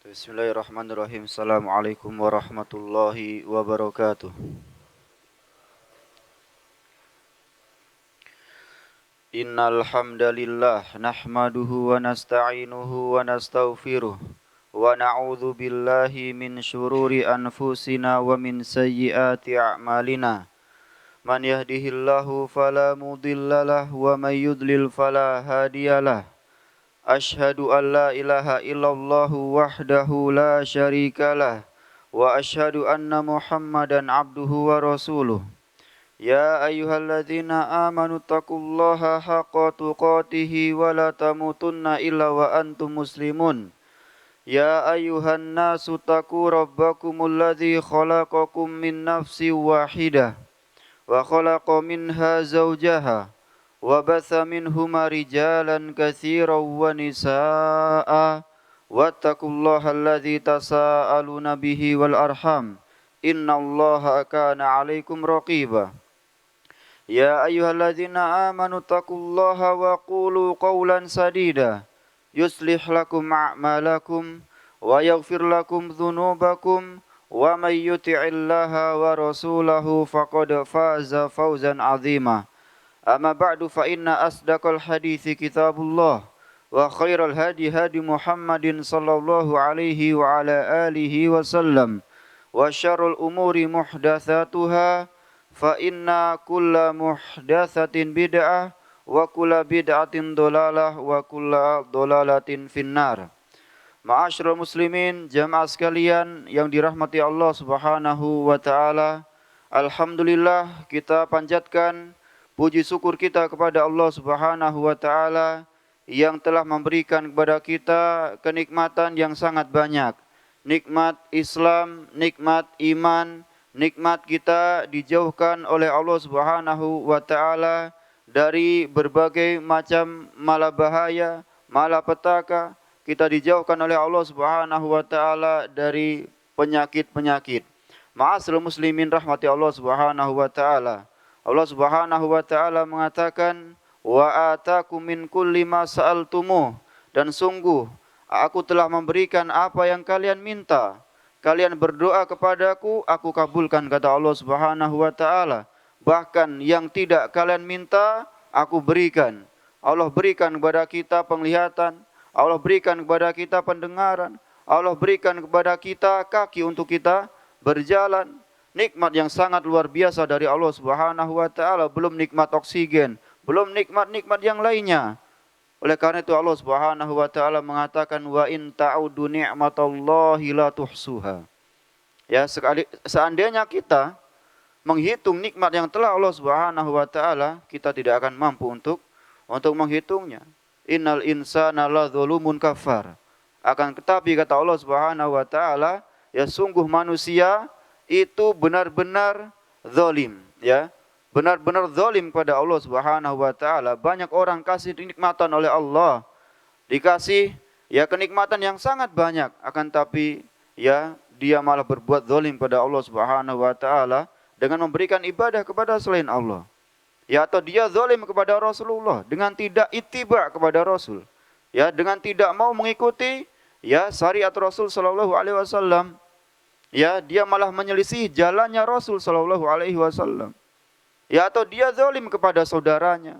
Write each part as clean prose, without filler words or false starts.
Bismillahirrahmanirrahim. Assalamualaikum warahmatullahi wabarakatuh. Innal hamdalillah nahmaduhu wa nasta'inuhu wa nastaghfiruh wa na'udzu billahi min syururi anfusina wa min sayyiati a'malina. Man yahdihillahu fala mudhillalah wa may yudlil fala hadiyalah. Ashhadu an la ilaha illallah wahdahu la syarikalah wa ashhadu anna Muhammadan abduhu wa rasuluh. Ya ayyuhalladzina amanu taqullaha haqqa tuqatih wa la tamutunna illa wa antum muslimun. Ya ayyuhan nasu taqu rabbakumul ladzi khalaqakum min nafsin wahidah wa khalaqa minha zawjaha وبث منهما رجالا كثيرا ونساء واتقوا الله الذي تساءلون به والأرحام إن الله كان عليكم رقيبا يا أيها الذين آمنوا اتقوا الله وقولوا قولا سديدا يصلح لكم أعمالكم ويغفر لكم ذنوبكم ومن يطع الله ورسوله فقد فاز فوزا عظيما أما بعد فإن أصدق الحديث كتاب الله وخير الهدي هدي محمد صلى الله عليه وعلى آله وسلم وشر الأمور محدثاتها فإن كل محدثة بدعة وكل بدعة ضلالة وكل ضلالة في النار. Ma'asyiral muslimin, jamaah sekalian yang dirahmati Allah Subhanahu wa taala. Alhamdulillah, kita panjatkan puji syukur kita kepada Allah Subhanahu wa taala yang telah memberikan kepada kita kenikmatan yang sangat banyak. Nikmat Islam, nikmat iman, nikmat kita dijauhkan oleh Allah Subhanahu wa taala dari berbagai macam malabahaya, malapetaka. Kita dijauhkan oleh Allah Subhanahu wa taala dari penyakit-penyakit. Ma'asyiral muslimin rahmati Allah Subhanahu wa taala. Allah Subhanahu wa taala mengatakan wa atakum min kulli ma sa'altumuh, dan sungguh aku telah memberikan apa yang kalian minta. Kalian berdoa kepadaku, aku kabulkan, kata Allah Subhanahu wa taala. Bahkan yang tidak kalian minta, aku berikan. Allah berikan kepada kita penglihatan, Allah berikan kepada kita pendengaran, Allah berikan kepada kita kaki untuk kita berjalan. Nikmat yang sangat luar biasa dari Allah Subhanahu wa taala, belum nikmat oksigen, belum nikmat-nikmat yang lainnya. Oleh karena itu Allah Subhanahu wa taala mengatakan wa in ta'udu ni'matallahi la tuhsuha. Ya, seandainya kita menghitung nikmat yang telah Allah Subhanahu wa taala, kita tidak akan mampu untuk menghitungnya. Innal insana ladzalumun kafar. Akan tetapi kata Allah Subhanahu wa taala, ya sungguh manusia itu benar-benar zalim, ya. Benar-benar zalim kepada Allah Subhanahu wa taala. Banyak orang kasih kenikmatan oleh Allah, dikasih ya kenikmatan yang sangat banyak, akan tapi ya dia malah berbuat zalim pada Allah Subhanahu wa taala dengan memberikan ibadah kepada selain Allah. Ya, atau dia zalim kepada Rasulullah dengan tidak ittiba kepada Rasul. Ya, dengan tidak mau mengikuti ya syariat Rasul sallallahu alaihi wasallam. Ya, dia malah menyelisih jalannya Rasul sallallahu alaihi wasallam. Ya, atau dia zalim kepada saudaranya.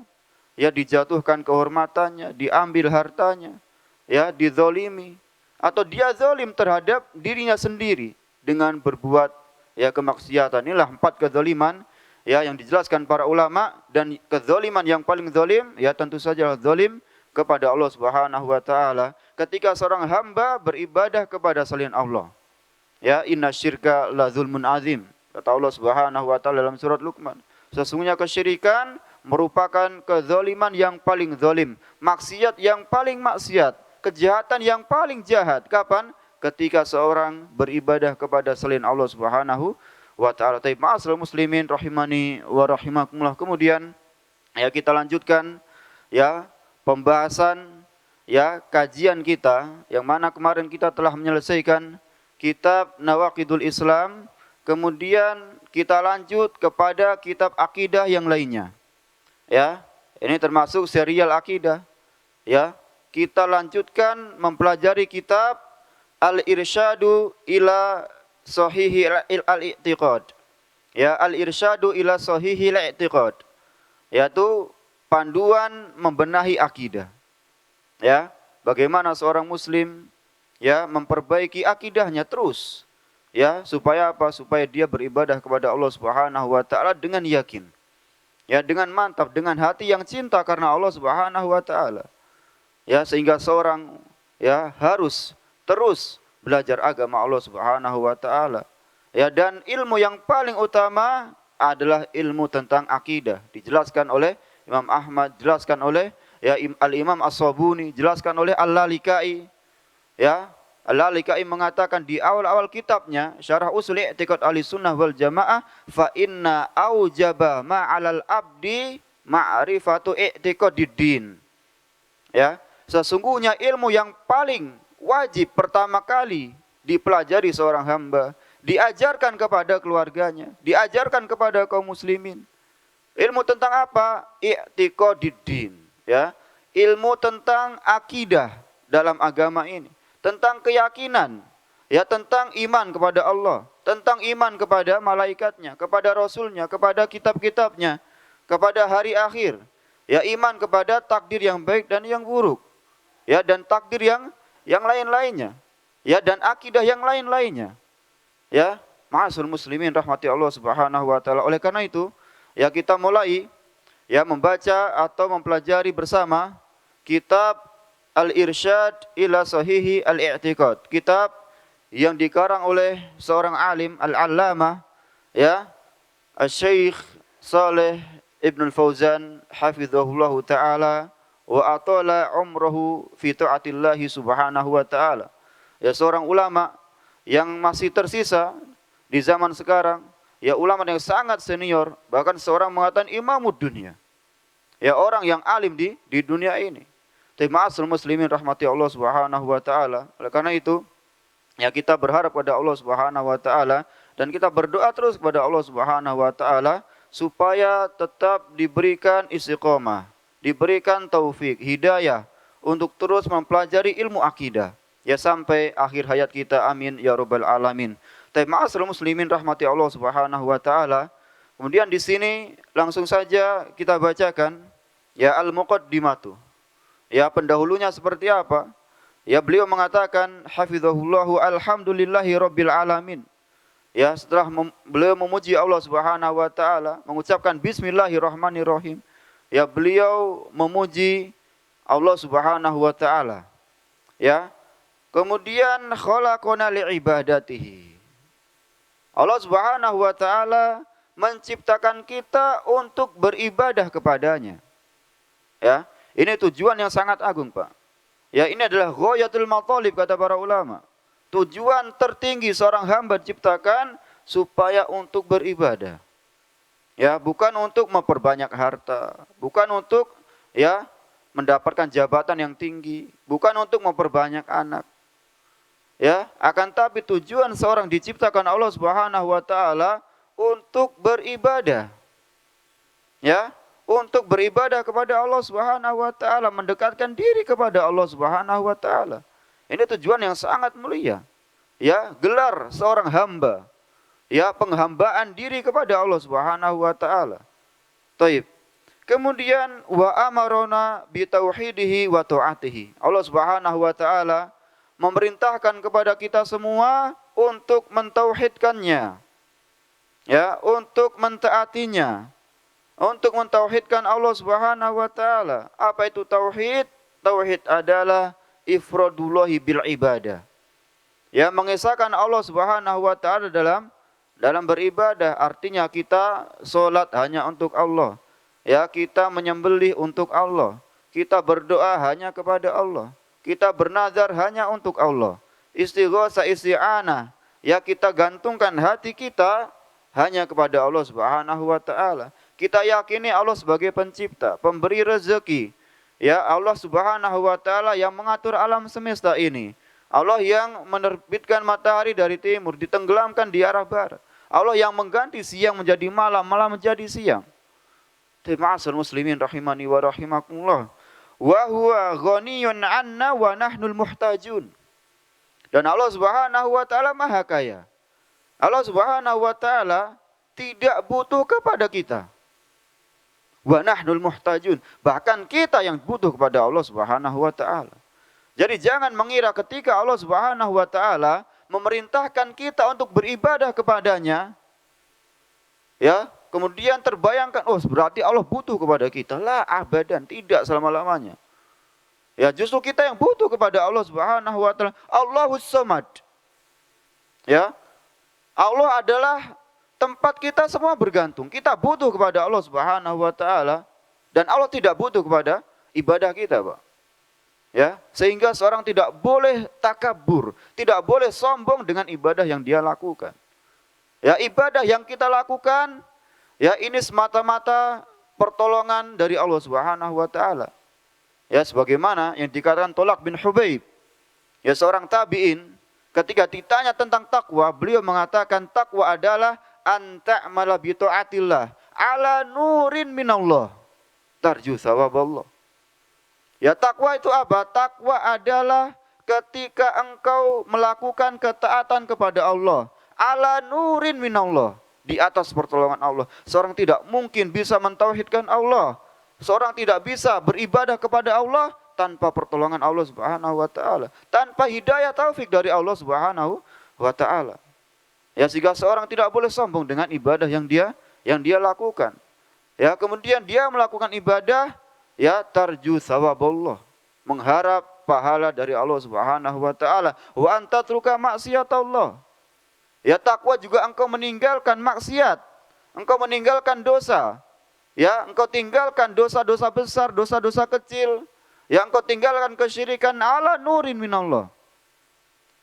Ya, dijatuhkan kehormatannya, diambil hartanya, ya, dizalimi. Atau dia zalim terhadap dirinya sendiri dengan berbuat ya kemaksiatan. Inilah 4 kezaliman ya yang dijelaskan para ulama, dan kezaliman yang paling zalim ya tentu saja zalim kepada Allah Subhanahu wa taala ketika seorang hamba beribadah kepada selain Allah. Ya, inna syirka la zulmun azim. Kata Allah Subhanahu wa taala dalam surat Luqman, sesungguhnya kesyirikan merupakan kezaliman yang paling zalim, maksiat yang paling maksiat, kejahatan yang paling jahat. Kapan? Ketika seorang beribadah kepada selain Allah Subhanahu wa taala. Taib, ma'asyiral muslimin rahimani wa rahimakumullah. Kemudian ya kita lanjutkan ya pembahasan ya kajian kita yang mana kemarin kita telah menyelesaikan kitab Nawaqidul Islam, kemudian kita lanjut kepada kitab akidah yang lainnya. Ya, ini termasuk serial akidah. Ya, kita lanjutkan mempelajari kitab al-irsyadu ila sahihi al-i'tiqad. Ya, al-irsyadu ila sahihi al-i'tiqad. Yaitu panduan membenahi akidah. Ya, bagaimana seorang muslim ya memperbaiki akidahnya terus. Ya, supaya apa? Supaya dia beribadah kepada Allah Subhanahu wa taala dengan yakin. Ya, dengan mantap, dengan hati yang cinta karena Allah Subhanahu wa taala. Ya, sehingga seorang ya harus terus belajar agama Allah Subhanahu wa taala. Ya, dan ilmu yang paling utama adalah ilmu tentang akidah. Dijelaskan oleh Imam Ahmad, dijelaskan oleh ya Al-Imam As-Sabuni, dijelaskan oleh Al-Lalikai. Ya, Al-Lalikai mengatakan di awal-awal kitabnya Syarah Ushul I'tiqad Ahlussunnah wal Jamaah, fa inna aujaba ma'alal abdi ma'rifatu i'tiqadiddin. Ya, sesungguhnya ilmu yang paling wajib pertama kali dipelajari seorang hamba, diajarkan kepada keluarganya, diajarkan kepada kaum muslimin. Ilmu tentang apa? I'tiqadiddin, ya. Ilmu tentang akidah dalam agama ini, tentang keyakinan, ya, tentang iman kepada Allah, tentang iman kepada malaikatnya, kepada rasulnya, kepada kitab-kitabnya, kepada hari akhir, ya, iman kepada takdir yang baik dan yang buruk, ya, dan takdir yang lain-lainnya, ya, dan akidah yang lain-lainnya, ya. Ma'asyiral muslimin rahmati Allah Subhanahu wa taala. Oleh karena itu, ya, kita mulai ya membaca atau mempelajari bersama kitab Al-Irsyad ila Sahihi Al-I'tiqad. Kitab yang dikarang oleh seorang alim al-allamah ya Asy-Syaikh Shalih Ibn Fauzan hafizahullahu taala wa atala umrahu fi ta'atillah subhanahu wa taala. Ya, seorang ulama yang masih tersisa di zaman sekarang, ya, ulama yang sangat senior, bahkan seorang mengatakan imamud dunia. Ya, orang yang alim di dunia ini. Ma'asyiral muslimin rahmati Allah Subhanahu wa taala. Oleh karena itu, ya, kita berharap pada Allah Subhanahu wa taala dan kita berdoa terus kepada Allah Subhanahu wa taala supaya tetap diberikan istiqomah, diberikan taufik, hidayah untuk terus mempelajari ilmu akidah ya sampai akhir hayat kita. Amin ya rabbal alamin. Ma'asyiral muslimin rahmati Allah Subhanahu wa taala. Kemudian di sini langsung saja kita bacakan ya al-muqaddimatu. Ya, pendahulunya seperti apa? Ya, beliau mengatakan hafizahullahu alhamdulillahi rabbil alamin. Ya, setelah beliau memuji Allah Subhanahu wa taala, mengucapkan bismillahirrahmanirrahim. Ya, beliau memuji Allah Subhanahu wa taala. Ya. Kemudian khalaqana li'ibadatihi. Allah Subhanahu wa taala menciptakan kita untuk beribadah kepadanya. Ya, ini tujuan yang sangat agung, Pak. Ya, ini adalah ghayatul mathalib kata para ulama. Tujuan tertinggi seorang hamba diciptakan supaya untuk beribadah. Ya, bukan untuk memperbanyak harta, bukan untuk ya mendapatkan jabatan yang tinggi, bukan untuk memperbanyak anak. Ya, akan tapi tujuan seorang diciptakan Allah Subhanahu wa taala untuk beribadah. Ya, untuk beribadah kepada Allah Subhanahu wa taala, mendekatkan diri kepada Allah Subhanahu wa taala. Ini tujuan yang sangat mulia. Ya, gelar seorang hamba, ya, penghambaan diri kepada Allah Subhanahu wa taala. Taib. Kemudian wa amarona bi tauhidihi wa taatihi. Allah Subhanahu wa taala memerintahkan kepada kita semua untuk mentauhidkannya. Ya, untuk mentaatinya. Untuk mentauhidkan Allah Subhanahu wa taala. Apa itu tauhid? Tauhid adalah ifradullahi bil ibadah. Ya, mengesahkan Allah Subhanahu wa taala dalam beribadah. Artinya kita salat hanya untuk Allah. Ya, kita menyembelih untuk Allah. Kita berdoa hanya kepada Allah. Kita bernazar hanya untuk Allah. Istighosah, isti'anah, ya, kita gantungkan hati kita hanya kepada Allah Subhanahu wa taala. Kita yakini Allah sebagai pencipta, pemberi rezeki. Ya, Allah Subhanahu wa taala yang mengatur alam semesta ini. Allah yang menerbitkan matahari dari timur, ditenggelamkan di arah barat. Allah yang mengganti siang menjadi malam, malam menjadi siang. Ma'asyiral muslimin rahimani wa rahimakumullah. Wa huwa ghaniyun 'anna wa nahnul muhtajun. Dan Allah Subhanahu wa taala Maha Kaya. Allah Subhanahu wa taala tidak butuh kepada kita. Wa nahnul muhtajun. Bahkan kita yang butuh kepada Allah Subhanahu wa taala. Jadi jangan mengira ketika Allah Subhanahu wa taala memerintahkan kita untuk beribadah kepadanya, ya, kemudian terbayangkan, oh berarti Allah butuh kepada kita. La abadan, tidak selama-lamanya. Ya, justru kita yang butuh kepada Allah Subhanahu wa taala. Allahus Samad. Ya. Allah adalah tempat kita semua bergantung. Kita butuh kepada Allah Subhanahu wa taala dan Allah tidak butuh kepada ibadah kita, Pak. Ya, sehingga seorang tidak boleh takabur, tidak boleh sombong dengan ibadah yang dia lakukan. Ya, ibadah yang kita lakukan, ya ini semata-mata pertolongan dari Allah Subhanahu wa taala. Ya, sebagaimana yang dikatakan Tolak bin Hubaib, ya seorang tabi'in, ketika ditanya tentang takwa, beliau mengatakan takwa adalah anta'mala bi ta'atillah ala nurin minallah tarju thawaballah. Ya, takwa itu apa? Takwa adalah ketika engkau melakukan ketaatan kepada Allah ala nurin minallah, di atas pertolongan Allah. Seorang tidak mungkin bisa mentauhidkan Allah. Seorang tidak bisa beribadah kepada Allah tanpa pertolongan Allah Subhanahu wa taala, tanpa hidayah taufik dari Allah Subhanahu wa taala. Ya, sehingga seorang tidak boleh sombong dengan ibadah yang dia lakukan. Ya, kemudian dia melakukan ibadah, ya tarju thawaballah, mengharap pahala dari Allah Subhanahu wa taala. Wa antatruka maksiatallah. Ya, takwa juga engkau meninggalkan maksiat, engkau meninggalkan dosa. Ya, engkau tinggalkan dosa-dosa besar, dosa-dosa kecil. Ya, engkau tinggalkan kesyirikan ala nurin minallah.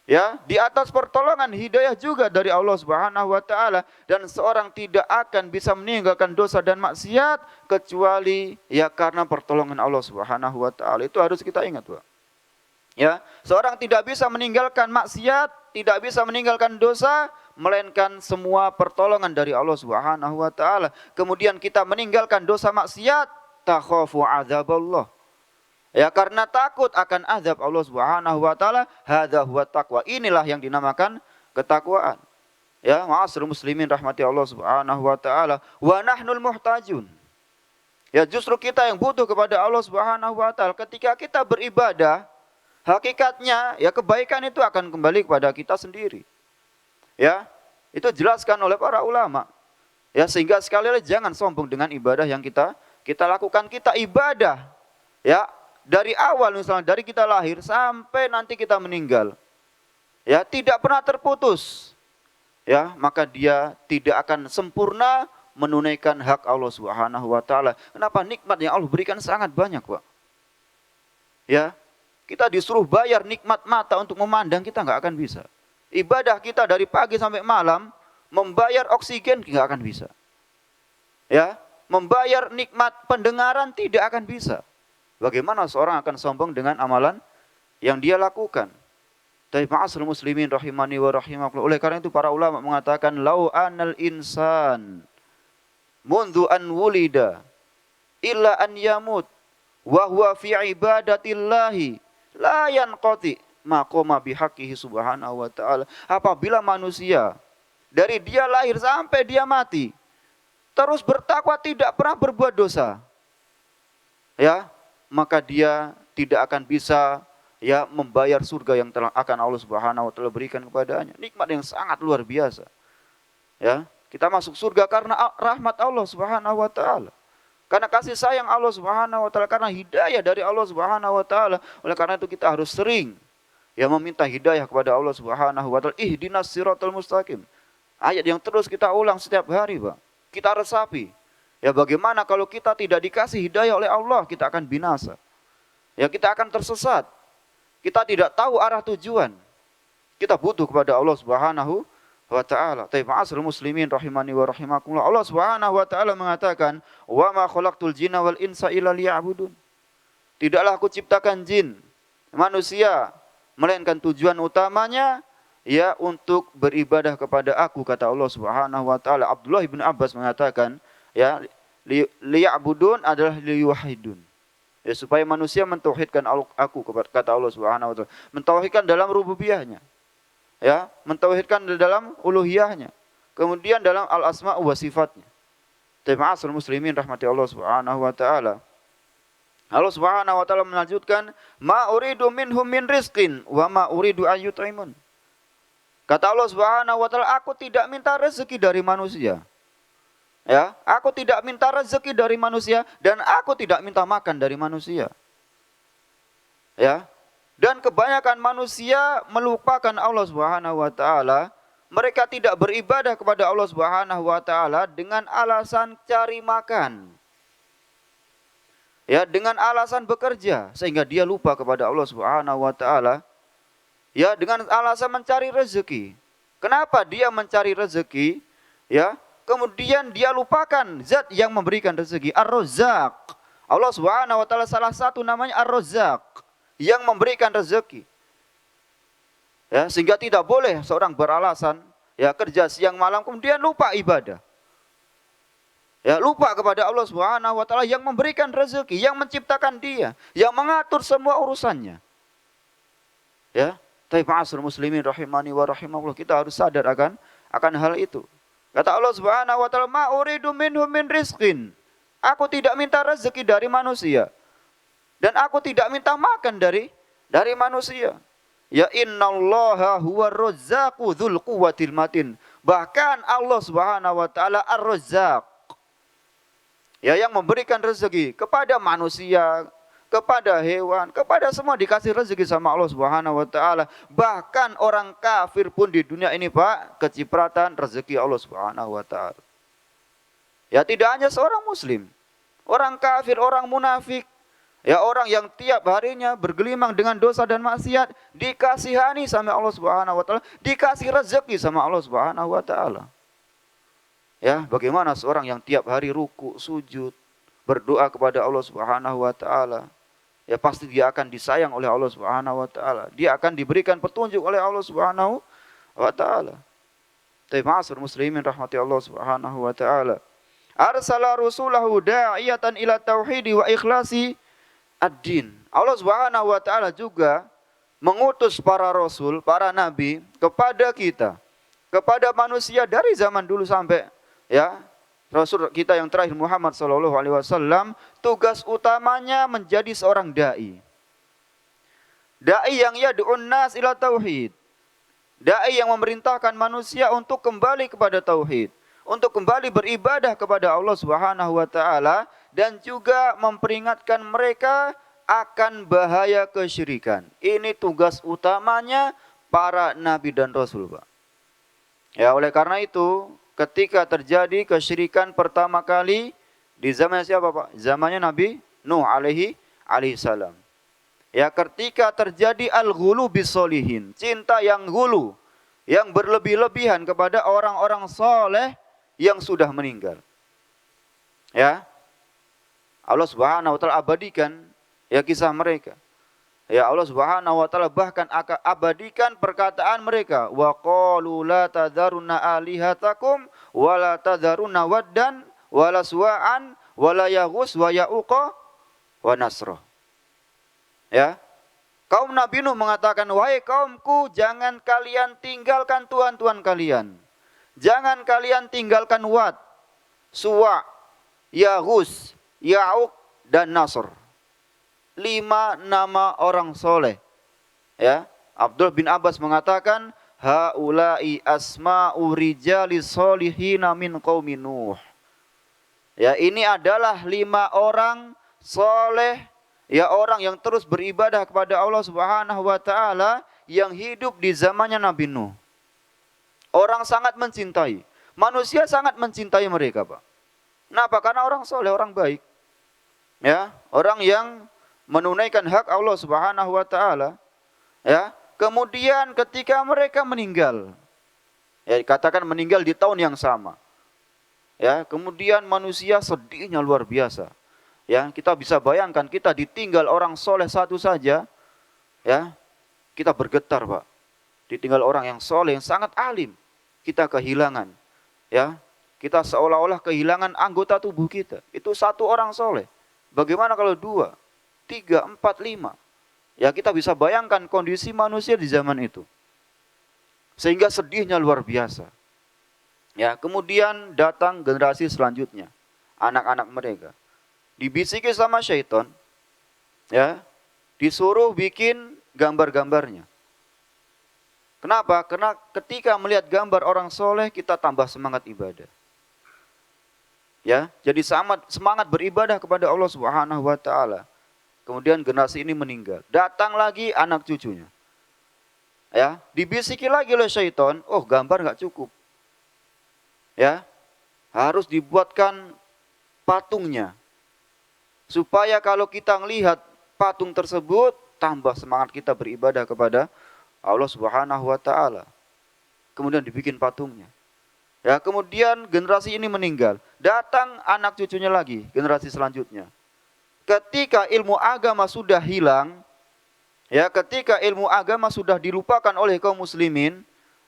Ya, di atas pertolongan hidayah juga dari Allah Subhanahu wa taala, dan seorang tidak akan bisa meninggalkan dosa dan maksiat kecuali ya karena pertolongan Allah Subhanahu wa taala. Itu harus kita ingat, Pak. Ya, seorang tidak bisa meninggalkan maksiat, tidak bisa meninggalkan dosa melainkan semua pertolongan dari Allah Subhanahu wa taala. Kemudian kita meninggalkan dosa maksiat, takhafu adzaballah. Ya, karena takut akan azab Allah Subhanahu wa taala, hadza huwa taqwa. Inilah yang dinamakan ketakwaan. Ya, ma'asyiral muslimin rahmati Allah Subhanahu wa taala, wa nahnul muhtajun. Ya, justru kita yang butuh kepada Allah Subhanahu wa taala. Ketika kita beribadah, hakikatnya ya kebaikan itu akan kembali kepada kita sendiri. Ya, itu jelaskan oleh para ulama. Ya, sehingga sekali lagi jangan sombong dengan ibadah yang kita lakukan. Kita ibadah, ya, dari awal misalnya dari kita lahir sampai nanti kita meninggal. Ya, tidak pernah terputus. Ya, maka dia tidak akan sempurna menunaikan hak Allah Subhanahu wa taala. Kenapa? Nikmat yang Allah berikan sangat banyak, Pak. Ya, kita disuruh bayar nikmat mata untuk memandang, kita nggak akan bisa. Ibadah kita dari pagi sampai malam, membayar oksigen nggak akan bisa. Ya, membayar nikmat pendengaran tidak akan bisa. Bagaimana seorang akan sombong dengan amalan yang dia lakukan? Tapi ma'asyiral muslimin rahimani wa rahimakumullah. Oleh karena itu para ulama mengatakan lau anal insan mundu an wulida illa an yamut wa huwa fi ibadatillahi la yanqati maqama bihaqqihi subhanahu wa ta'ala. Apabila manusia dari dia lahir sampai dia mati terus bertakwa, tidak pernah berbuat dosa, ya, maka dia tidak akan bisa ya membayar surga yang telah akan Allah Subhanahu wa taala berikan kepadanya. Nikmat yang sangat luar biasa. Ya, kita masuk surga karena rahmat Allah Subhanahu wa taala. Karena kasih sayang Allah Subhanahu wa taala, karena hidayah dari Allah Subhanahu wa taala. Oleh karena itu kita harus sering ya meminta hidayah kepada Allah Subhanahu wa taala. Ihdinas siratal mustaqim. Ayat yang terus kita ulang setiap hari, Pak. Kita resapi. Ya, bagaimana kalau kita tidak dikasih hidayah oleh Allah, kita akan binasa. Ya, kita akan tersesat. Kita tidak tahu arah tujuan. Kita butuh kepada Allah Subhanahu wa ta'ala. Tapi ma'asyiral muslimin rahimani wa rahimakumullah. Allah Subhanahu wa ta'ala mengatakan, "Wa ma khalaqtul jinna wal insa illa liya'budun." Tidaklah aku ciptakan jin, manusia, melainkan tujuan utamanya ya untuk beribadah kepada aku, kata Allah Subhanahu wa ta'ala. Abdullah bin Abbas mengatakan, ya, liya'budun adalah liyuwahidun. Ya, supaya manusia mentauhidkan aku, kata Allah Subhanahu wa taala. Mentauhidkan dalam rububiyahnya. Ya, mentauhidkan di dalam uluhiyahnya. Kemudian dalam al-asma wa sifatnya. Ma'asyiral muslimin rahmati Allah Subhanahu wa taala. Allah Subhanahu wa taala melanjutkan, "Ma uridu minhum min rizqin wa ma uridu ayyut'imun." Kata Allah Subhanahu wa taala, aku tidak minta rezeki dari manusia. Ya, aku tidak minta rezeki dari manusia dan aku tidak minta makan dari manusia. Ya. Dan kebanyakan manusia melupakan Allah Subhanahu wa taala. Mereka tidak beribadah kepada Allah Subhanahu wa taala dengan alasan cari makan. Ya, dengan alasan bekerja sehingga dia lupa kepada Allah Subhanahu wa taala. Ya, dengan alasan mencari rezeki. Kenapa dia mencari rezeki? Ya, kemudian dia lupakan zat yang memberikan rezeki, Ar-Razzaq. Allah Subhanahu wa taala salah satu namanya Ar-Razzaq, yang memberikan rezeki. Ya, sehingga tidak boleh seorang beralasan ya kerja siang malam kemudian lupa ibadah. Ya, lupa kepada Allah Subhanahu wa taala yang memberikan rezeki, yang menciptakan dia, yang mengatur semua urusannya. Ya, ma'asyiral muslimin rahimani wa rahimakumullah, kita harus sadar akan hal itu. Kata Allah Subhanahu wa taala, "Ma uridu minhum min rizqin." Aku tidak minta rezeki dari manusia. Dan aku tidak minta makan dari manusia. Ya innallaha huwar razzaqu dzul quwwatil matin. Bahkan Allah Subhanahu wa taala Ar-Razzaq. Ya, yang memberikan rezeki kepada manusia, kepada hewan, kepada semua dikasih rezeki sama Allah Subhanahu wa taala. Bahkan orang kafir pun di dunia ini, Pak, kecipratan rezeki Allah Subhanahu wa taala. Ya, tidak hanya seorang muslim, orang kafir, orang munafik, ya orang yang tiap harinya bergelimang dengan dosa dan maksiat, dikasihani sama Allah Subhanahu wa taala, dikasih rezeki sama Allah Subhanahu wa taala. Ya, bagaimana seorang yang tiap hari ruku, sujud, berdoa kepada Allah Subhanahu wa taala? Ya pasti dia akan disayang oleh Allah Subhanahu wa taala. Dia akan diberikan petunjuk oleh Allah Subhanahu wa taala. Ma'asyiral muslimin rahmati Allah Subhanahu wa taala. Arsala rusulahu da'iyatan ila tauhidi wa ikhlasi ad-din. Allah Subhanahu wa taala juga mengutus para rasul, para nabi kepada kita, kepada manusia dari zaman dulu sampai ya Rasul kita yang terakhir Muhammad sallallahu alaihi wasallam, tugas utamanya menjadi seorang dai. Dai yang yad'un nas ila tauhid. Dai yang memerintahkan manusia untuk kembali kepada tauhid, untuk kembali beribadah kepada Allah Subhanahu wa taala dan juga memperingatkan mereka akan bahaya kesyirikan. Ini tugas utamanya para nabi dan rasul, Pak. Ya, oleh karena itu ketika terjadi kesyirikan pertama kali di zaman siapa, Pak? Zamannya Nabi Nuh alaihi salam. Ya, ketika terjadi al-ghulu bisolihin, cinta yang ghulu, yang berlebih-lebihan kepada orang-orang soleh yang sudah meninggal. Ya, Allah Subhanahu wa taala abadikan ya kisah mereka. Ya, Allah Subhanahu wa taala bahkan akan abadikan perkataan mereka, wa qalu la tadharunna alihatakum wa la tadharunna waddan wa la suwa'an wa la yaghus wa ya'uqa wa nasra. Ya. Kaum Nabi Nuh mengatakan, wahai kaumku, jangan kalian tinggalkan tuhan-tuhan kalian. Jangan kalian tinggalkan Wad, Suwa', Yaghus, Ya'uq dan Nasr. 5 nama orang soleh. Ya, Abdul bin Abbas mengatakan, haula'i asma'u rijali solihina min qaumi Nuh. Ya, ini adalah 5 orang soleh, ya orang yang terus beribadah kepada Allah Subhanahu wa taala yang hidup di zamannya Nabi Nuh. Orang sangat mencintai, manusia sangat mencintai mereka, Pak. Kenapa? Karena orang soleh, orang baik. Ya, orang yang menunaikan hak Allah Subhanahu wa taala. Ya, kemudian ketika mereka meninggal, ya katakan meninggal di tahun yang sama. Ya, kemudian manusia sedihnya luar biasa. Ya, kita bisa bayangkan kita ditinggal orang soleh satu saja, ya, kita bergetar, Pak. Ditinggal orang yang soleh yang sangat alim, kita kehilangan. Ya, kita seolah-olah kehilangan anggota tubuh kita. Itu satu orang soleh. Bagaimana kalau 2, 3, 4, 5? Ya, kita bisa bayangkan kondisi manusia di zaman itu. Sehingga sedihnya luar biasa. Ya, kemudian datang generasi selanjutnya, anak-anak mereka. Dibisiki sama syaitan, ya, disuruh bikin gambar-gambarnya. Kenapa? Karena ketika melihat gambar orang soleh, kita tambah semangat ibadah. Ya, jadi semangat beribadah kepada Allah Subhanahu wa taala. Kemudian generasi ini meninggal. Datang lagi anak cucunya. Ya, dibisiki lagi oleh syaitan, oh gambar nggak cukup. Ya, harus dibuatkan patungnya. Supaya kalau kita melihat patung tersebut, tambah semangat kita beribadah kepada Allah Subhanahu wa taala. Kemudian dibikin patungnya. Ya, kemudian generasi ini meninggal. Datang anak cucunya lagi, generasi selanjutnya. Ketika ilmu agama sudah hilang, ya, ketika ilmu agama sudah dilupakan oleh kaum muslimin,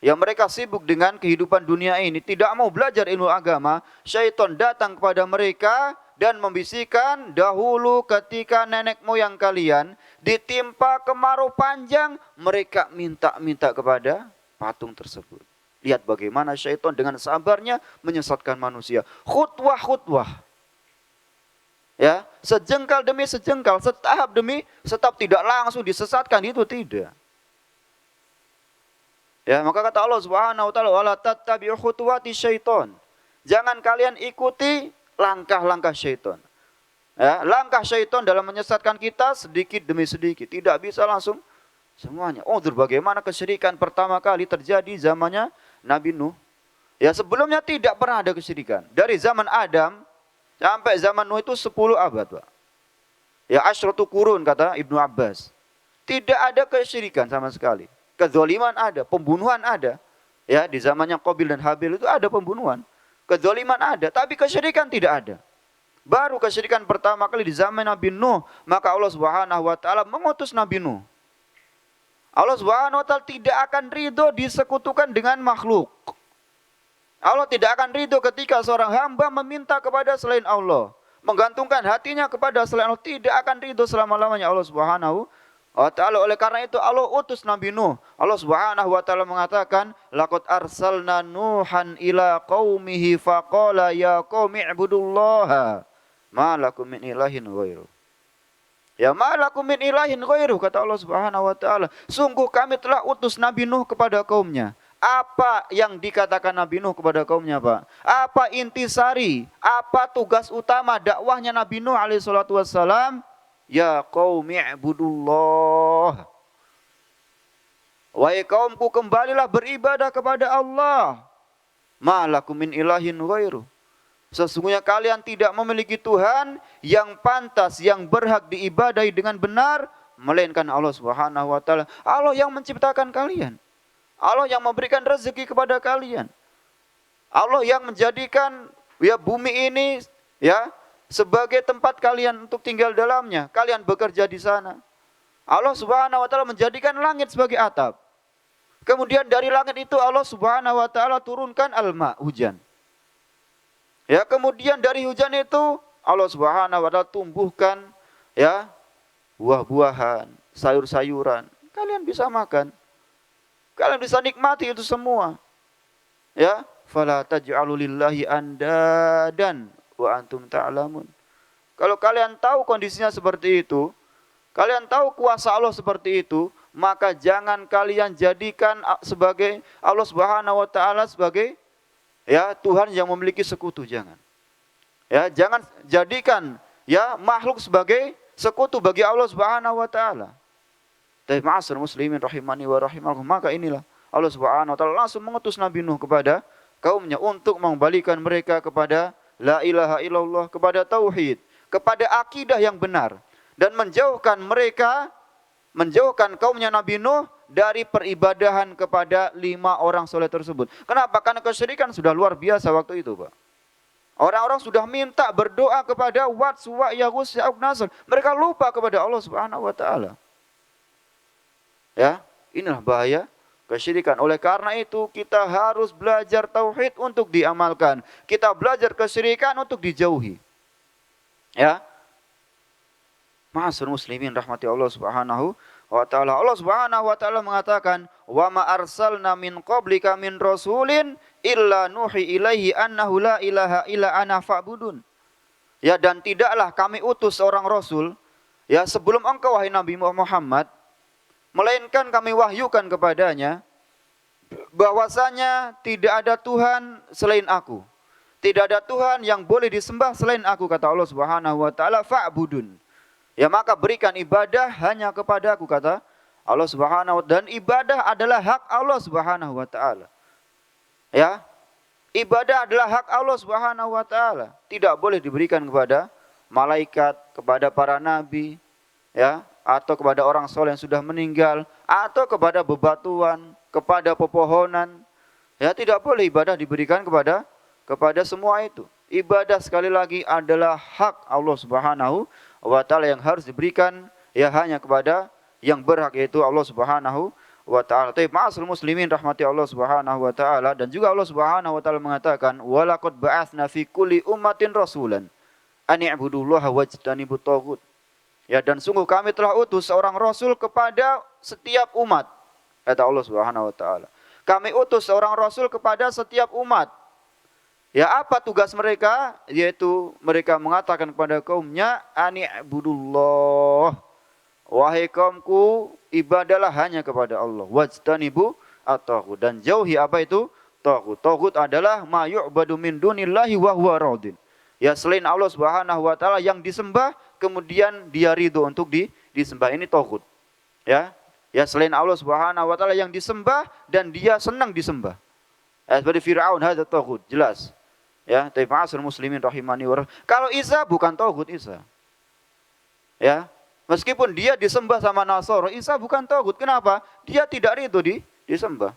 ya mereka sibuk dengan kehidupan dunia ini, tidak mau belajar ilmu agama, syaitan datang kepada mereka dan membisikkan, dahulu ketika nenek moyang kalian ditimpa kemarau panjang, mereka minta-minta kepada patung tersebut. Lihat bagaimana syaitan dengan sabarnya menyesatkan manusia. Khutwah-khutwah. Ya, sejengkal demi sejengkal, setahap demi setahap, tidak langsung disesatkan, itu tidak. Ya, maka kata Allah Subhanahu wa taala, wala tattabi'u khutuwati syaiton. Jangan kalian ikuti langkah-langkah syaitan. Ya, langkah syaitan dalam menyesatkan kita sedikit demi sedikit, tidak bisa langsung semuanya. Oh, bagaimana kesyirikan pertama kali terjadi zamannya Nabi Nuh. Ya, sebelumnya tidak pernah ada kesyirikan. Dari zaman Adam sampai zaman Nuh itu 10 abad, Pak. Ya, asyratu qurun kata Ibnu Abbas. Tidak ada kesyirikan sama sekali. Kezaliman ada, pembunuhan ada. Ya, di zamannya Qabil dan Habil itu ada pembunuhan. Kezaliman ada, tapi kesyirikan tidak ada. Baru kesyirikan pertama kali di zaman Nabi Nuh, maka Allah Subhanahu wa taala mengutus Nabi Nuh. Allah Subhanahu wa taala tidak akan ridho disekutukan dengan makhluk. Allah tidak akan ridho ketika seorang hamba meminta kepada selain Allah, menggantungkan hatinya kepada selain Allah, tidak akan ridho selama-lamanya Allah Subhanahu wa ta'ala. Oleh karena itu Allah utus Nabi Nuh. Allah Subhanahu wa ta'ala mengatakan, laqad arsalna Nuhan ila qaumihi faqala ya qaumi ibudullaha ma lakum min ilahin ghairuh. Ya, ma lakum min ilahin ghairuh, kata Allah Subhanahu wa ta'ala. Sungguh kami telah utus Nabi Nuh kepada kaumnya. Apa yang dikatakan Nabi Nuh kepada kaumnya, Pak? Apa intisari? Apa tugas utama dakwahnya Nabi Nuh alaihi salatu wassalam? Ya qaumi ibudullah. Wahai kaumku, kembalilah beribadah kepada Allah. Ma lakum min ilahin ghairuh. Sesungguhnya kalian tidak memiliki Tuhan yang pantas, yang berhak diibadahi dengan benar, melainkan Allah Subhanahu wa taala. Allah yang menciptakan kalian. Allah yang memberikan rezeki kepada kalian. Allah yang menjadikan ya bumi ini ya sebagai tempat kalian untuk tinggal dalamnya. Kalian bekerja di sana. Allah Subhanahu wa taala menjadikan langit sebagai atap. Kemudian dari langit itu Allah Subhanahu wa taala turunkan al-ma, hujan. Ya, kemudian dari hujan itu Allah Subhanahu wa taala tumbuhkan ya buah-buahan, sayur-sayuran. Kalian bisa makan. Kalian bisa nikmati itu semua. Ya, fala taj'alu lillahi andadan wa antum ta'lamun. Kalau kalian tahu kondisinya seperti itu, kalian tahu kuasa Allah seperti itu, maka jangan kalian jadikan sebagai Allah Subhanahu wa taala sebagai ya Tuhan yang memiliki sekutu, jangan. Ya, jangan jadikan ya makhluk sebagai sekutu bagi Allah Subhanahu wa taala. Tapi ma'asyiral muslimin rahimani wa rahimakumullah, maka inilah Allah Subhanahu wa taala langsung mengutus Nabi Nuh kepada kaumnya untuk mengembalikan mereka kepada la ilaha illallah, kepada tauhid, kepada akidah yang benar, dan menjauhkan kaumnya Nabi Nuh dari peribadahan kepada 5 orang soleh tersebut. Kenapa? Karena kesyirikan sudah luar biasa waktu itu, Pak. Orang-orang sudah minta berdoa kepada Wat, Suwa, Yaghus, Ya'uq, Nasr. Mereka lupa kepada Allah Subhanahu wa taala. Ya, inilah bahaya kesyirikan. Oleh karena itu kita harus belajar tauhid untuk diamalkan. Kita belajar kesyirikan untuk dijauhi. Ya. Ma'asyiral muslimin rahmati Allah Subhanahu wa taala. Allah Subhanahu wa taala mengatakan, "Wa ma arsalna min qablika min rasulin illa nuhi ilaihi annahu la ilaha illa ana fa'budun." Ya, dan tidaklah kami utus seorang rasul ya sebelum engkau wahai Nabi Muhammad, melainkan kami wahyukan kepadanya bahwasanya tidak ada Tuhan selain aku. Tidak ada Tuhan yang boleh disembah selain aku, kata Allah Subhanahu wa taala, fa'budun. Ya, maka berikan ibadah hanya kepadaku, kata Allah Subhanahu wa taala, dan ibadah adalah hak Allah Subhanahu wa taala. Ya. Ibadah adalah hak Allah Subhanahu wa taala. Tidak boleh diberikan kepada malaikat, kepada para nabi, ya, atau kepada orang soleh yang sudah meninggal, atau kepada bebatuan, kepada pepohonan. Ya, tidak boleh ibadah diberikan kepada semua itu. Ibadah sekali lagi adalah hak Allah Subhanahu wa taala yang harus diberikan ya hanya kepada yang berhak, yaitu Allah Subhanahu wa ta'ala. Tapi ma'asal muslimin rahmati Allah Subhanahu wa ta'ala, dan juga Allah Subhanahu wa ta'ala mengatakan, "Walaqad ba'atsna fi kulli ummatin rasulan an i'budullaha wajtanibut taghut." Ya, dan sungguh kami telah utus seorang rasul kepada setiap umat, kata Allah Subhanahu wa ta'ala. Kami utus seorang rasul kepada setiap umat. Ya, apa tugas mereka? Yaitu mereka mengatakan kepada kaumnya, "Ani'budullah." Wahai kaumku, ibadahlah hanya kepada Allah. Wajtanibu at-taghut, dan jauhi apa itu? Taghut. Taghut adalah ma yu'badu min dunillahi wa huwa radin. Ya, selain Allah Subhanahu wa taala yang disembah kemudian dia ridho untuk disembah. Ini taghut. Ya. Ya, selain Allah Subhanahu wa taala yang disembah dan dia senang disembah. Seperti Firaun, hadza taghut, jelas. Ya, tapi ma'asal muslimin rahimani wa kalau Isa bukan taghut Isa. Ya. Meskipun dia disembah sama Nasara, Isa bukan taghut. Kenapa? Dia tidak ridho disembah.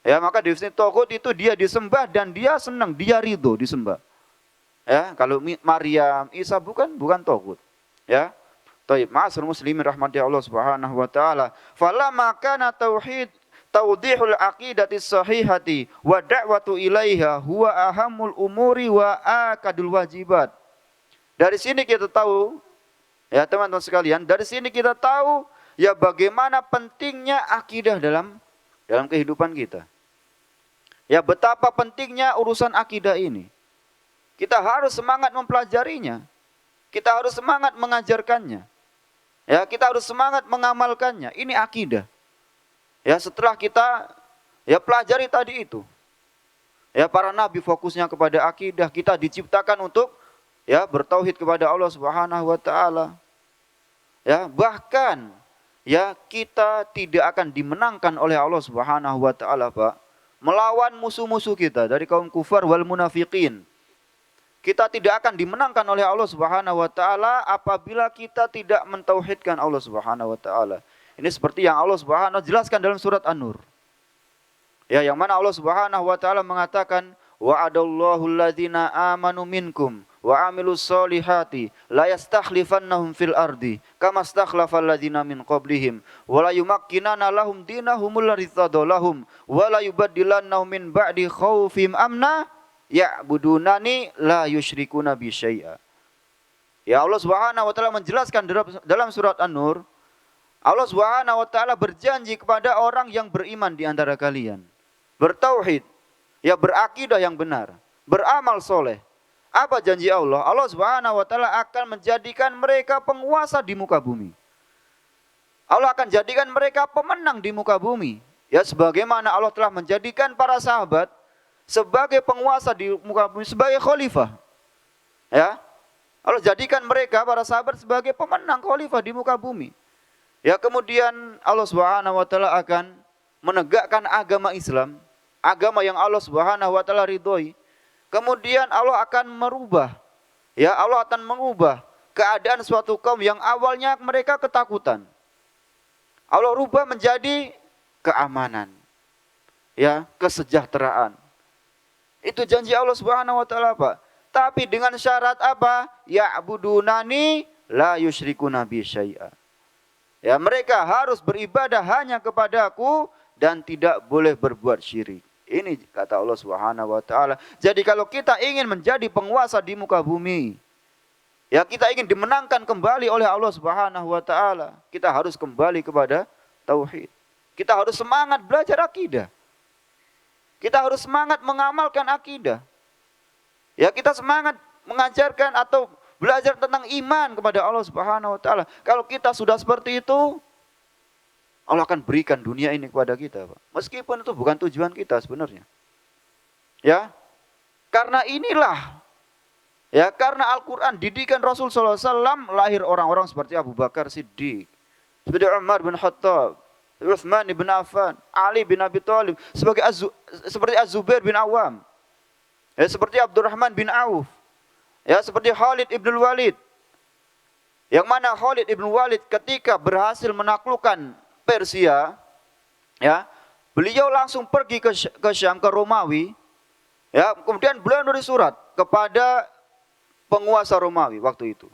Ya, maka definisi taghut itu dia disembah dan dia senang, dia ridho disembah. Ya, kalau Maryam, Isa bukan taghut. Ya. Taib, ma'asal muslimin rahmati Allah Subhanahu wa taala. Falamma kana tawdihul aqidati sahihati wa da'watu ilaiha huwa ahamul umuri wa akadul wajibat. Dari sini kita tahu, ya teman-teman sekalian, dari sini kita tahu ya bagaimana pentingnya akidah dalam kehidupan kita. Ya, betapa pentingnya urusan akidah ini. Kita harus semangat mempelajarinya. Kita harus semangat mengajarkannya. Ya, kita harus semangat mengamalkannya. Ini akidah. Ya, setelah kita ya pelajari tadi itu. Ya, para nabi fokusnya kepada akidah, kita diciptakan untuk ya bertauhid kepada Allah Subhanahu wa taala. Ya, bahkan ya kita tidak akan dimenangkan oleh Allah Subhanahu wa taala, Pak, melawan musuh-musuh kita dari kaum kufar wal munafiqin. Kita tidak akan dimenangkan oleh Allah Subhanahu wa taala apabila kita tidak mentauhidkan Allah Subhanahu wa taala. Ini seperti yang Allah Subhanahu wa taala jelaskan dalam surat An-Nur. Ya, yang mana Allah Subhanahu wa taala mengatakan, "Wa'adallahu alladzina amanu minkum wa amilus solihati la yastakhlifannahum fil ardi kama stakhlafal ladzina min qablihim wa la yumakkinana lahum dinahumul ladzi lahum wa la yubaddilannahum min ba'di khaufihim amna ya'budunani la yusyrikuna bi syai'a." Ya, Allah Subhanahu wa taala menjelaskan dalam surat An-Nur, Allah Subhanahu wa taala berjanji kepada orang yang beriman di antara kalian, bertauhid, ya berakidah yang benar, beramal soleh. Apa janji Allah? Allah Subhanahu wa taala akan menjadikan mereka penguasa di muka bumi. Allah akan jadikan mereka pemenang di muka bumi. Ya, sebagaimana Allah telah menjadikan para sahabat sebagai penguasa di muka bumi, sebagai khalifah. Ya. Allah jadikan mereka para sahabat sebagai pemenang khalifah di muka bumi. Ya, kemudian Allah Subhanahu wa taala akan menegakkan agama Islam, agama yang Allah Subhanahu wa taala ridhoi. Kemudian Allah akan merubah, ya Allah akan mengubah keadaan suatu kaum yang awalnya mereka ketakutan. Allah rubah menjadi keamanan, ya kesejahteraan. Itu janji Allah Subhanahu wa taala, Pak. Tapi dengan syarat apa? Ya'budunani la yusyrikuna bi syai'a. Ya, mereka harus beribadah hanya kepadaku dan tidak boleh berbuat syirik. Ini kata Allah Subhanahu wa taala. Jadi kalau kita ingin menjadi penguasa di muka bumi, Ya, kita ingin dimenangkan kembali oleh Allah Subhanahu wa taala, kita harus kembali kepada tauhid. Kita harus semangat belajar akidah. Kita harus semangat mengamalkan akidah. Ya, kita semangat mengajarkan atau belajar tentang iman kepada Allah Subhanahu wa taala. Kalau kita sudah seperti itu, Allah akan berikan dunia ini kepada kita, Pak. Meskipun itu bukan tujuan kita sebenarnya. Ya. Karena inilah, ya, karena Al-Quran, didikan Rasul sallallahu alaihi wasallam, lahir orang-orang seperti Abu Bakar Siddiq, seperti Umar bin Khattab, Utsman bin Affan, Ali bin Abi Thalib, seperti Az-Zubair bin Awam, ya, seperti Abdurrahman bin Auf, ya, seperti Khalid ibn Walid. Yang mana Khalid ibn Walid ketika berhasil menaklukkan Persia, ya, beliau langsung pergi ke Syam, ke Romawi. Ya, kemudian beliau nulis surat kepada penguasa Romawi waktu itu.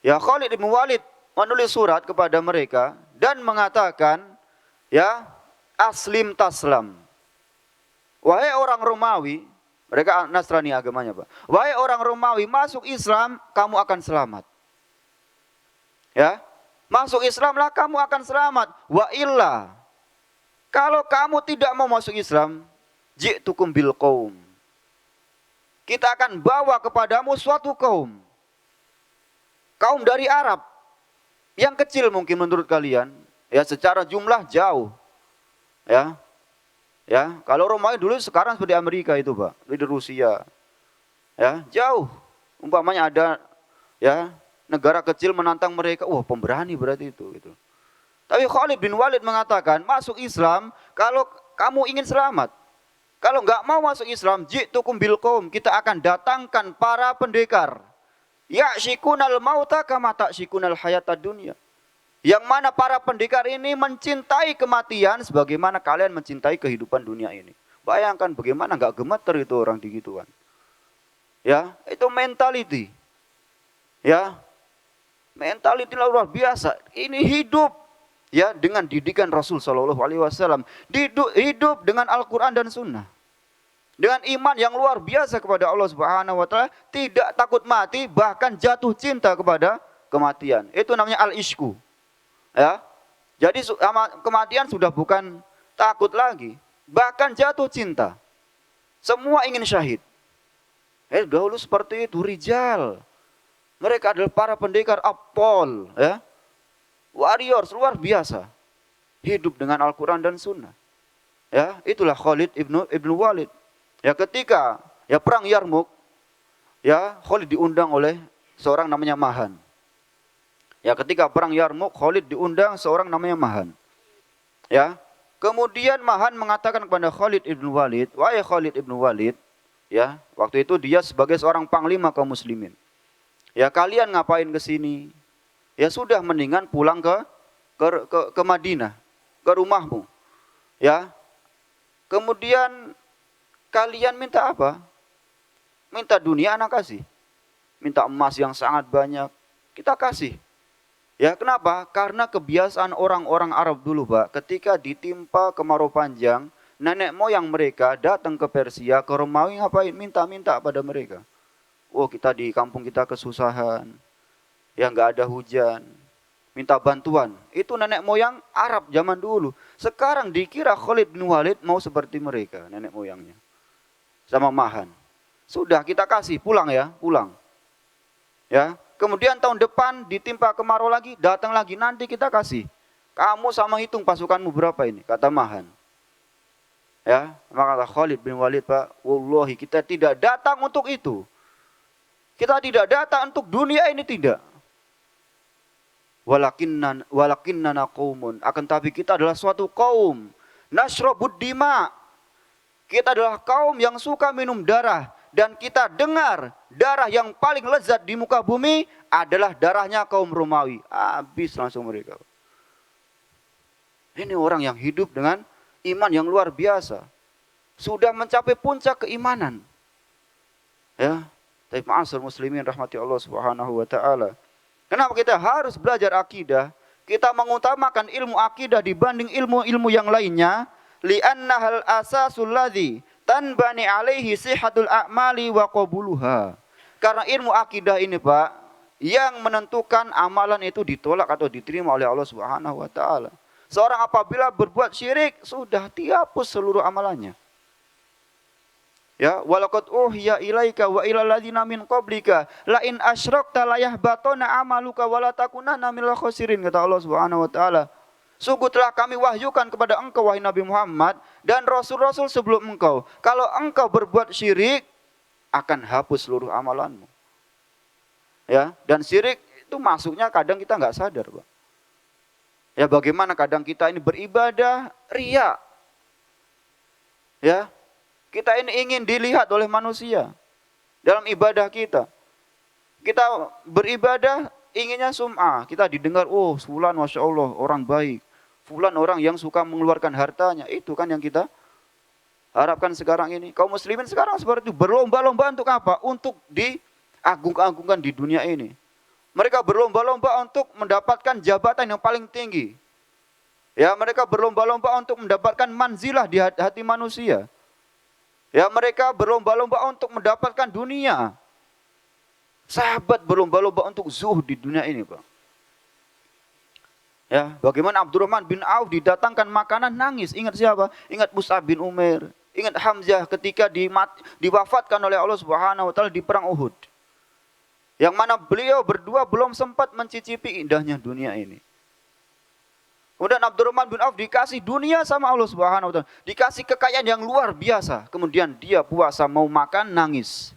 Ya, Khalid bin Walid menulis surat kepada mereka dan mengatakan, ya, aslim taslam. Wahai orang Romawi, mereka Nasrani agamanya, Pak. Wahai orang Romawi, masuk Islam, kamu akan selamat. Ya, masuk Islamlah kamu akan selamat. Wa illa, kalau kamu tidak mau masuk Islam, ji'tukum bil qaum. Kita akan bawa kepadamu suatu kaum. Kaum dari Arab. Yang kecil mungkin menurut kalian. Ya, secara jumlah jauh. Ya. Ya, kalau Romawi dulu sekarang seperti Amerika itu, Pak. Seperti Rusia. Ya, jauh. Umpamanya ada, ya, negara kecil menantang mereka. Wah, pemberani berarti itu gitu. Tapi Khalid bin Walid mengatakan, masuk Islam kalau kamu ingin selamat. Kalau enggak mau masuk Islam, ji'tukum bil qaum, kita akan datangkan para pendekar. Ya'syikunal mauta kama ta'syikunal hayatad dunya. Yang mana para pendekar ini mencintai kematian sebagaimana kalian mencintai kehidupan dunia ini. Bayangkan bagaimana enggak gemeter itu orang digituan. Ya, itu mentality. Ya. Mentality luar biasa. Ini hidup, ya, dengan didikan Rasul sallallahu alaihi wasallam, hidup dengan Al-Qur'an dan Sunnah. Dengan iman yang luar biasa kepada Allah Subhanahu wa taala, tidak takut mati, bahkan jatuh cinta kepada kematian. Itu namanya al-ishku. Ya. Jadi kematian sudah bukan takut lagi, bahkan jatuh cinta. Semua ingin syahid. Dahulu seperti itu, rijal. Mereka adalah para pendekar Apol, ya. Warriors luar biasa. Hidup dengan Al-Quran dan Sunnah. Ya, itulah Khalid ibn Walid. Ya, ketika ya perang Yarmuk, ya, Khalid diundang oleh seorang namanya Mahan. Ya, ketika perang Yarmuk, Khalid diundang seorang namanya Mahan. Ya, kemudian Mahan mengatakan kepada Khalid ibn Walid, wahai Khalid ibn Walid, ya, waktu itu dia sebagai seorang panglima kaum muslimin. Ya, kalian ngapain ke sini? Ya sudah, mendingan pulang ke Madinah, ke rumahmu. Ya. Kemudian kalian minta apa? Minta dunia, anak kasih. Minta emas yang sangat banyak, kita kasih. Ya, kenapa? Karena kebiasaan orang-orang Arab dulu, Pak, ketika ditimpa kemarau panjang, nenek moyang mereka datang ke Persia, ke Romawi, ngapain? Minta-minta pada mereka. Oh, kita di kampung kita kesusahan. Ya, nggak ada hujan, minta bantuan. Itu nenek moyang Arab zaman dulu. Sekarang dikira Khalid bin Walid mau seperti mereka, nenek moyangnya. Sama Mahan. Sudah, kita kasih, pulang ya, pulang. Ya, kemudian tahun depan ditimpa kemarau lagi, datang lagi, nanti kita kasih. Kamu sama hitung pasukanmu berapa ini, kata Mahan. Ya, maka kata Khalid bin Walid, Pak, wallahi kita tidak datang untuk itu. Kita tidak datang untuk dunia ini, tidak. Walakinnana qaumun, akan tapi kita adalah suatu kaum nashrabud dima. Kita adalah kaum yang suka minum darah, dan kita dengar darah yang paling lezat di muka bumi adalah darahnya kaum Romawi. Habis langsung mereka. Ini orang yang hidup dengan iman yang luar biasa, sudah mencapai puncak keimanan. Ya, tapi ma'asyiral muslimin rahmati Allah Subhanahu wa taala. Kenapa kita harus belajar akidah? Kita mengutamakan ilmu akidah dibanding ilmu-ilmu yang lainnya. Li'annahal asasul ladzi tanbani alaihi sihhatul a'mali wa qabuluha. Karena ilmu akidah ini Pak, yang menentukan amalan itu ditolak atau diterima oleh Allah Subhanahu wa taala. Seorang apabila berbuat syirik, sudah dihapus seluruh amalannya. Ya, walaqad uhiya ilaika wa ilal ladzina min qablika la in asyrakta la yahbatuna amaluka wa la takunanna minal khasirin, kata Allah Subhanahu wa taala. Sungguh telah kami wahyukan kepada engkau wahai Nabi Muhammad dan rasul-rasul sebelum engkau, kalau engkau berbuat syirik akan hapus seluruh amalanmu. Ya, dan syirik itu masuknya kadang kita nggak sadar, Pak. Ya, bagaimana kadang kita ini beribadah riya. Ya, kita ini ingin dilihat oleh manusia dalam ibadah kita. Kita beribadah inginnya sum'ah, kita didengar, oh fulan Masya Allah orang baik, fulan orang yang suka mengeluarkan hartanya. Itu kan yang kita harapkan sekarang ini. Kaum muslimin sekarang seperti itu, berlomba-lomba untuk apa? Untuk diagung-agungkan di dunia ini. Mereka berlomba-lomba untuk mendapatkan jabatan yang paling tinggi. Ya, mereka berlomba-lomba untuk mendapatkan manzilah di hati manusia. Ya, mereka berlomba-lomba untuk mendapatkan dunia. Sahabat berlomba-lomba untuk zuhud di dunia ini, Pak. Ya, bagaimana Abdurrahman bin Auf didatangkan makanan nangis. Ingat siapa? Ingat Mus'ab bin Umair. Ingat Hamzah ketika diwafatkan oleh Allah Subhanahu wa taala di perang Uhud. Yang mana beliau berdua belum sempat mencicipi indahnya dunia ini. Kemudian Abdurrahman bin Auf dikasih dunia sama Allah Subhanahu wa taala, dikasih kekayaan yang luar biasa. Kemudian dia puasa mau makan nangis.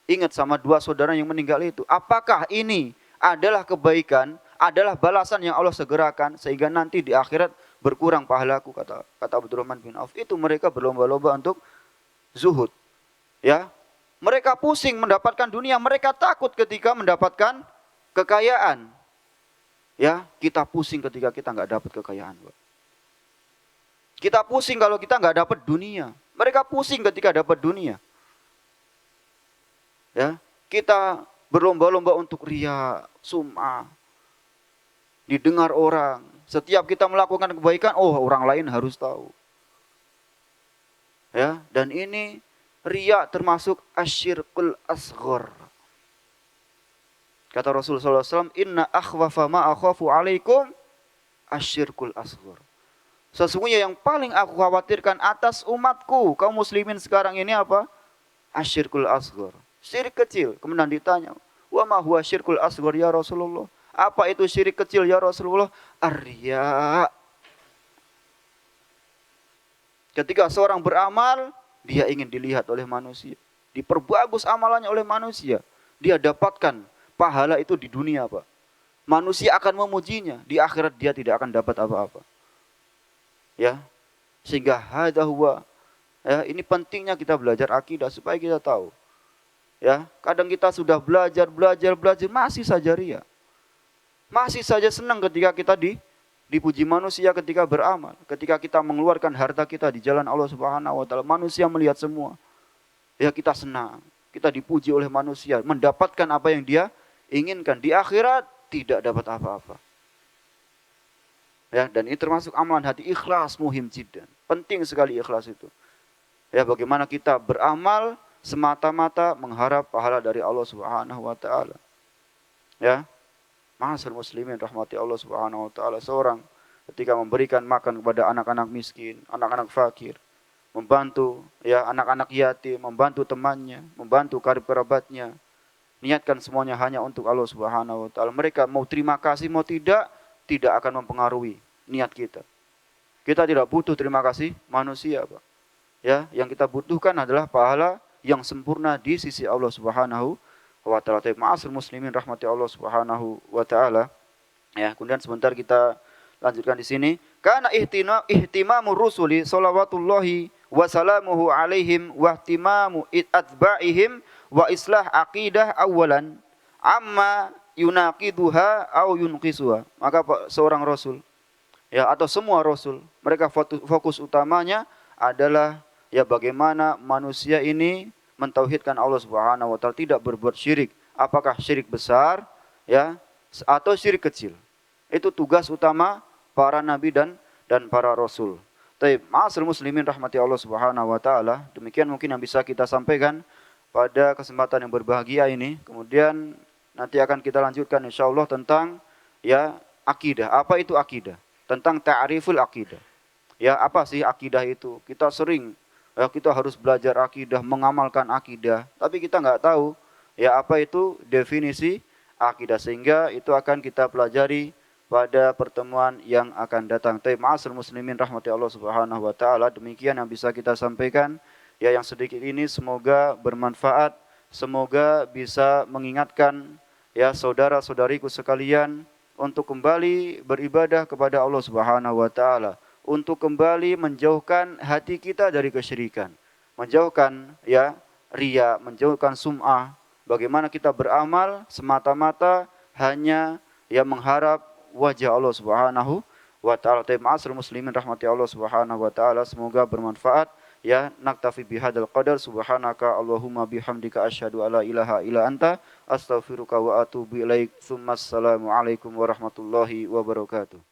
Ingat sama dua saudara yang meninggal itu. Apakah ini adalah kebaikan, adalah balasan yang Allah segerakan sehingga nanti di akhirat berkurang pahalaku, kata Abdurrahman bin Auf. Itu mereka berlomba-lomba untuk zuhud. Ya. Mereka pusing mendapatkan dunia, mereka takut ketika mendapatkan kekayaan. Ya, kita pusing ketika kita nggak dapat kekayaan, Pak. Kita pusing kalau kita nggak dapat dunia. Mereka pusing ketika dapat dunia. Ya, kita berlomba-lomba untuk riya, sum'ah, didengar orang. Setiap kita melakukan kebaikan, oh orang lain harus tahu. Ya, dan ini riya termasuk asyirkul asghar. Kata Rasulullah SAW, inna akhwafa ma akhafu alaikum asyirkul asghar. Sesungguhnya yang paling aku khawatirkan atas umatku, kaum muslimin sekarang ini apa? Asyirkul asghar. Syirik kecil. Kemudian ditanya, wa ma huwa syirkul asghar ya Rasulullah? Apa itu syirik kecil ya Rasulullah? Ar-riya. Ketika seorang beramal, dia ingin dilihat oleh manusia. Diperbagus amalannya oleh manusia. Dia dapatkan pahala itu di dunia, Pak. Manusia akan memujinya, di akhirat dia tidak akan dapat apa-apa. Ya. Sehingga hadza huwa, ya, ini pentingnya kita belajar akidah supaya kita tahu. Ya, kadang kita sudah belajar masih saja riya. Masih saja senang ketika kita dipuji manusia ketika beramal, ketika kita mengeluarkan harta kita di jalan Allah Subhanahu wa taala, manusia melihat semua. Ya, kita senang, kita dipuji oleh manusia, mendapatkan apa yang dia inginkan. Di akhirat tidak dapat apa-apa. Ya, dan ini termasuk amalan hati, ikhlas muhim jiddan. Penting sekali ikhlas itu. Ya, bagaimana kita beramal semata-mata mengharap pahala dari Allah Subhanahu wa taala. Ya. Ma'asyiral muslimin rahmati Allah Subhanahu wa taala, seorang ketika memberikan makan kepada anak-anak miskin, anak-anak fakir, membantu ya anak-anak yatim, membantu temannya, membantu karib kerabatnya, niatkan semuanya hanya untuk Allah Subhanahu wa taala. Mereka mau terima kasih mau tidak akan mempengaruhi niat kita. Kita tidak butuh terima kasih manusia, Pak. Ya, yang kita butuhkan adalah pahala yang sempurna di sisi Allah Subhanahu wa taala. Ma'asyiral muslimin rahmati Allah Subhanahu wa taala. Ya, kemudian sebentar kita lanjutkan di sini. Kana ihtimamu rusuli shalawatullahi wa salamuhu alaihim wa ihtimamu atba'ihim wa islah aqidah awalan amma yunaqiduha au yunqisuha. Maka seorang rasul, ya, atau semua rasul, mereka fokus utamanya adalah ya bagaimana manusia ini mentauhidkan Allah Subhanahu wa taala, tidak berbuat syirik. Apakah syirik besar, ya, atau syirik kecil. Itu tugas utama para nabi dan para rasul. Ma'asyiral muslimin rahmati Allah Subhanahu wa taala, demikian mungkin yang bisa kita sampaikan. pada kesempatan yang berbahagia ini. Kemudian nanti akan kita lanjutkan insyaallah tentang ya akidah. Apa itu akidah? Tentang ta'riful akidah. Ya, apa sih akidah itu? Kita sering ya kita harus belajar akidah, mengamalkan akidah, tapi kita nggak tahu ya apa itu definisi akidah, sehingga itu akan kita pelajari pada pertemuan yang akan datang. Ma'asyiral muslimin rahmati Allah Subhanahu wa taala, demikian yang bisa kita sampaikan. Ya, yang sedikit ini semoga bermanfaat, semoga bisa mengingatkan ya saudara-saudariku sekalian untuk kembali beribadah kepada Allah Subhanahu wa taala, untuk kembali menjauhkan hati kita dari kesyirikan, menjauhkan ya riya, menjauhkan sum'ah. Bagaimana kita beramal semata-mata hanya yang mengharap wajah Allah Subhanahu wa taala. Ma'asyiral muslimin rahmati Allah Subhanahu wa taala, semoga bermanfaat. Ya, naktafi bihadzal qadar, subhanaka Allahumma bihamdika asyhadu alla ilaha illa anta astaghfiruka wa atubu ilaik. Assalamu alaikum warahmatullahi wabarakatuh.